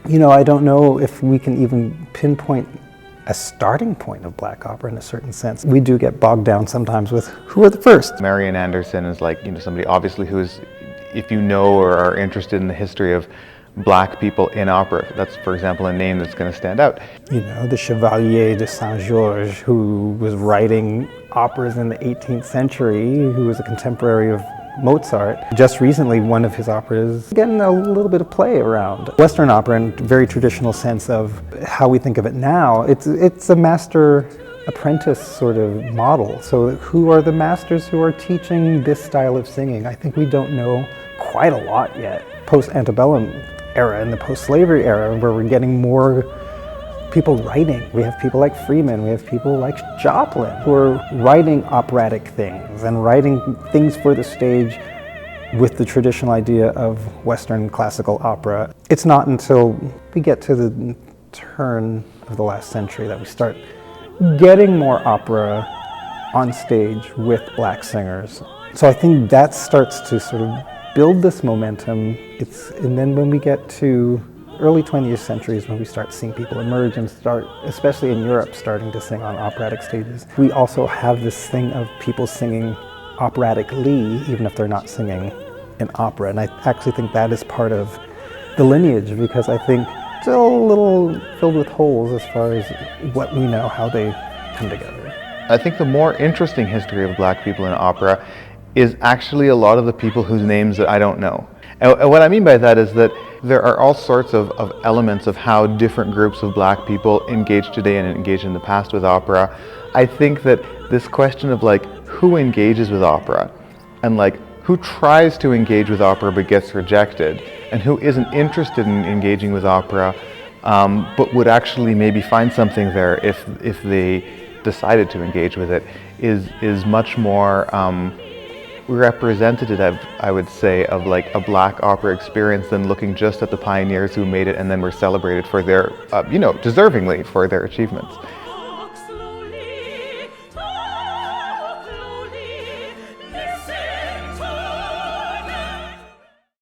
I don't know if we can even pinpoint a starting point of black opera in a certain sense. We do get bogged down sometimes with who are the first. Marian Anderson is like, somebody obviously who's, if you know or are interested in the history of black people in opera, that's, for example, a name that's going to stand out. The Chevalier de Saint-Georges, who was writing operas in the 18th century, who was a contemporary of Mozart. Just recently, one of his operas getting a little bit of play around Western opera in a very traditional sense of how we think of it now. It's a master apprentice sort of model. So who are the masters who are teaching this style of singing? I think we don't know quite a lot yet. Post-antebellum era and the post-slavery era, where we're getting more people writing. We have people like Freeman, we have people like Joplin who are writing operatic things and writing things for the stage with the traditional idea of Western classical opera. It's not until we get to the turn of the last century that we start getting more opera on stage with black singers. So I think that starts to sort of build this momentum. And then when we get to early 20th century is when we start seeing people emerge and start, especially in Europe, starting to sing on operatic stages. We also have this thing of people singing operatically, even if they're not singing an opera. And I actually think that is part of the lineage, because I think it's still a little filled with holes as far as what we know, how they come together. I think the more interesting history of black people in opera is actually a lot of the people whose names that I don't know. And what I mean by that is that there are all sorts of elements of how different groups of black people engage today and engage in the past with opera. I think that this question of like who engages with opera and like who tries to engage with opera but gets rejected, and who isn't interested in engaging with opera but would actually maybe find something there if they decided to engage with it, is much more representative, I would say, of like a black opera experience than looking just at the pioneers who made it and then were celebrated for their, deservingly for their achievements.